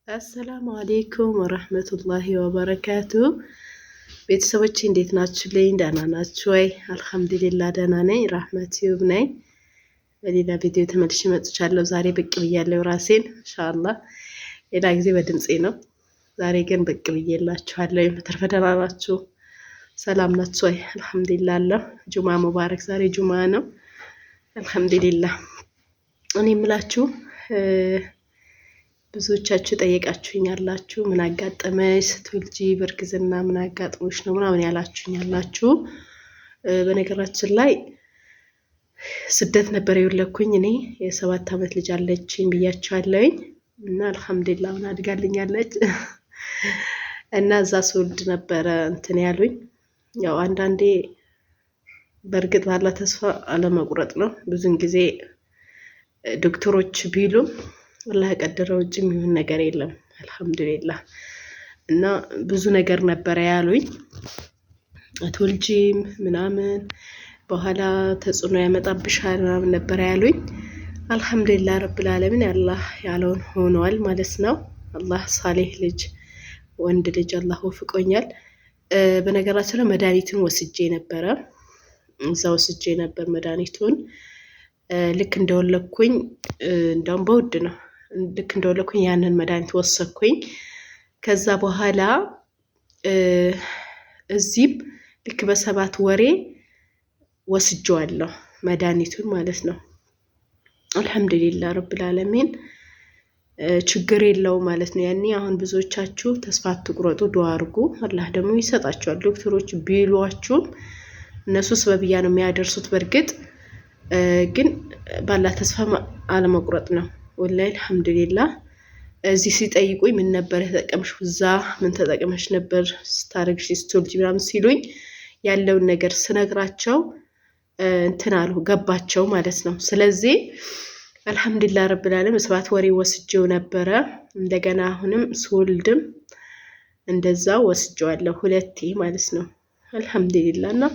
አሰላሙ አሌይኩም ወረህመቱላሂ ወበረካቱ። ቤተሰቦች እንዴት ናችሁልኝ? ደህና ናችሁ ወይ? አልሐምዱሊላህ ደህና ነኝ። ራህመት ዩብ ነኝ። በሌላ ቪዲዮ ተመልሼ መጥቻለሁ። ዛሬ ብቅ ብያለሁ ራሴን ኢንሻአላህ። ሌላ ጊዜ በድምፄ ነው፣ ዛሬ ግን ብቅ ብዬላችኋለሁ። በተረፈ ደህና ናችሁ? ሰላም ናችሁ ወይ? አልሐምዱሊላህ አለሁ። ጁማ ሙባረክ። ዛሬ ጁማ ነው። አልሐምዱሊላህ። እኔ የምላችሁ ብዙዎቻችሁ ጠየቃችሁኝ ያላችሁ ምን አጋጠመሽ ስትወልጂ በእርግዝና ምን አጋጥሞሽ ነው ምናምን ያላችሁኝ ያላችሁ። በነገራችን ላይ ስደት ነበር የወለድኩኝ። እኔ የ7 ዓመት ልጅ አለችኝ ብያችኋለሁኝ እና አልሐምዱሊላህ አሁን አድጋልኛለች እና እዛ ስወልድ ነበረ እንትን ያሉኝ። ያው አንዳንዴ በእርግጥ ባላ ተስፋ አለመቁረጥ ነው። ብዙን ጊዜ ዶክተሮች ቢሉም አላህ የቀደረው ውጭ የሚሆን ነገር የለም አልሐምዱሊላህ። እና ብዙ ነገር ነበረ ያሉኝ አትወልጂም ምናምን በኋላ ተጽዕኖ ያመጣብሻል ምናምን ነበረ ያሉኝ። አልሐምዱሊላህ ረብል ዓለሚን አላህ ያለውን ሆኗል ማለት ነው። አላህ ሳሌህ ልጅ ወንድ ልጅ አላህ ወፍቆኛል። በነገራችን ላይ መድኃኒቱን ወስጄ ነበረ፣ እዛ ወስጄ ነበር መድኃኒቱን። ልክ እንደወለድኩኝ እንደውም በውድ ነው፣ ልክ እንደወለድኩኝ ያንን መድኃኒት ወሰድኩኝ። ከዛ በኋላ እዚህም ልክ በ7 ወሬ ወስጄዋለሁ መድኃኒቱን ማለት ነው። አልሐምዱሊላህ ረብል ዓለሚን ችግር የለው ማለት ነው። ያኔ አሁን ብዙዎቻችሁ ተስፋ አትቁረጡ፣ ዱዓ አድርጉ፣ አላህ ደግሞ ይሰጣችኋል። ዶክተሮች ቢሏችሁም እነሱ ስበብያ ነው የሚያደርሱት። በእርግጥ ግን ባላ ተስፋ አለመቁረጥ ነው። ወላሂ አልሐምዱሊላህ። እዚህ ሲጠይቁኝ ምን ነበር የተጠቀምሽው፣ እዛ ምን ተጠቅመሽ ነበር ስታረግሽ ስትወልጂ ምናምን ሲሉኝ ያለውን ነገር ስነግራቸው እንትን አሉ፣ ገባቸው ማለት ነው። ስለዚህ አልሐምዱሊላህ ረብል ዓለሚን 7 ወሬ ወስጄው ነበረ። እንደገና አሁንም ስወልድም እንደዛ ወስጄዋለሁ 2 ማለት ነው። አልሐምዱሊላህ። እና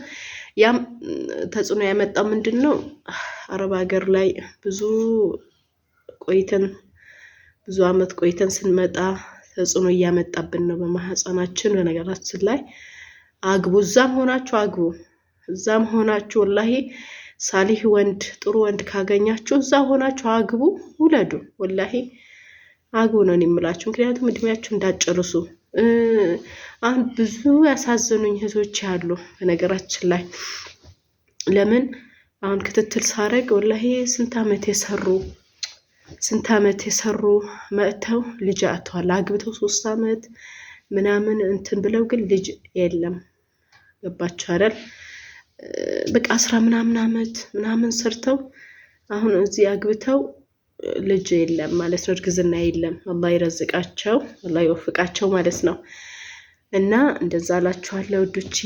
ያም ተጽዕኖ ያመጣው ምንድነው አረብ ሀገር ላይ ብዙ ቆይተን ብዙ አመት ቆይተን ስንመጣ ተጽዕኖ እያመጣብን ነው በማህፀናችን። በነገራችን ላይ አግቡ፣ እዛም ሆናችሁ አግቡ፣ እዛም ሆናችሁ ወላሂ ሳሊህ ወንድ ጥሩ ወንድ ካገኛችሁ እዛ ሆናችሁ አግቡ፣ ውለዱ። ወላሂ አግቡ ነው የምላችሁ። ምክንያቱም እድሜያችሁ እንዳጨርሱ። አሁን ብዙ ያሳዘኑኝ እህቶች ያሉ በነገራችን ላይ ለምን አሁን ክትትል ሳረግ ወላሂ ስንት አመት የሰሩ መጥተው ልጅ አጥተዋል። አግብተው 3 አመት ምናምን እንትን ብለው ግን ልጅ የለም። ገባችሁ አይደል? በቃ 10 ምናምን አመት ምናምን ሰርተው አሁን እዚህ አግብተው ልጅ የለም ማለት ነው። እርግዝና የለም። አላህ ይረዝቃቸው፣ አላህ ይወፍቃቸው ማለት ነው። እና እንደዛ አላችኋለሁ ውዶቼ።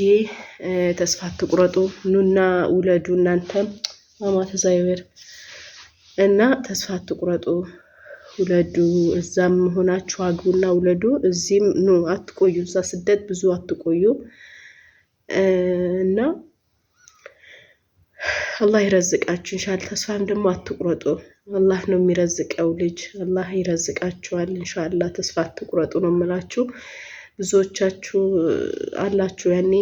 ተስፋ አትቁረጡ፣ ኑና ውለዱ። እናንተም ማማ ተዛይበር እና ተስፋ አትቁረጡ፣ ውለዱ። እዛም ሆናችሁ አግቡና ውለዱ። እዚህም ኑ አትቆዩ፣ እዛ ስደት ብዙ አትቆዩ። እና አላህ ይረዝቃችሁ ኢንሻአላህ። ተስፋም ደግሞ አትቁረጡ፣ አላህ ነው የሚረዝቀው። ልጅ አላህ ይረዝቃችኋል ኢንሻአላህ። ተስፋ አትቁረጡ ነው የምላችሁ። ብዙዎቻችሁ አላችሁ ያኔ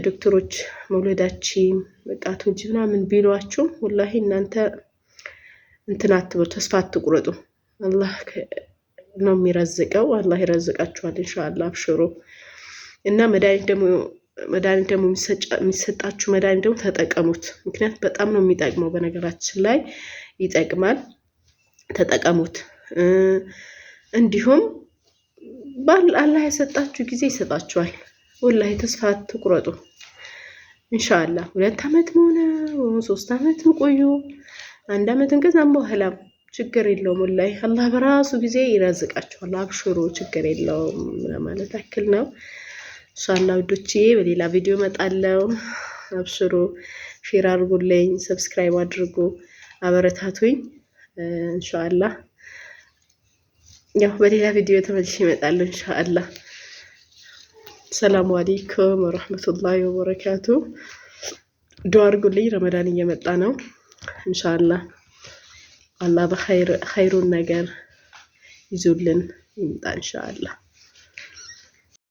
ዶክተሮች መውለዳችን በቃ ትወጂ ምናምን ቢሏችሁ ወላሂ እናንተ እንትን አትበሉ፣ ተስፋ አትቁረጡ። አላህ ነው የሚረዝቀው፣ አላህ ይረዝቃችኋል ኢንሻአላህ። አብሽሩ። እና መድኃኒት ደግሞ የሚሰጣችሁ መድኃኒት ደግሞ ተጠቀሙት። ምክንያቱም በጣም ነው የሚጠቅመው። በነገራችን ላይ ይጠቅማል፣ ተጠቀሙት። እንዲሁም አላህ የሰጣችሁ ጊዜ ይሰጣችኋል። ወላሂ ተስፋ አትቁረጡ ኢንሻአላህ። 2 አመት ሆነ 3 አመት ቆዩ፣ 1 አመት ከዛም በኋላም ችግር የለውም። ወላሂ አላህ በራሱ ጊዜ ይረዝቃችኋል። አብሽሩ፣ ችግር የለውም ማለት ያክል ነው። ኢንሻአላህ ውዶቼ፣ በሌላ ቪዲዮ እመጣለሁ። አብሽሩ፣ ሼር አድርጉልኝ፣ ሰብስክራይብ አድርጉ፣ አበረታቱኝ ኢንሻአላህ። ያው በሌላ ቪዲዮ ተመልሼ እመጣለሁ ኢንሻአላህ። ሰላም አለይኩም ወራህመቱላሂ ወበረካቱ። ዱዓ አድርጉልኝ፣ ረመዳን እየመጣ ነው ኢንሻአላህ። አላህ በኸይሩን ነገር ይዞልን ይምጣ ኢንሻአላህ።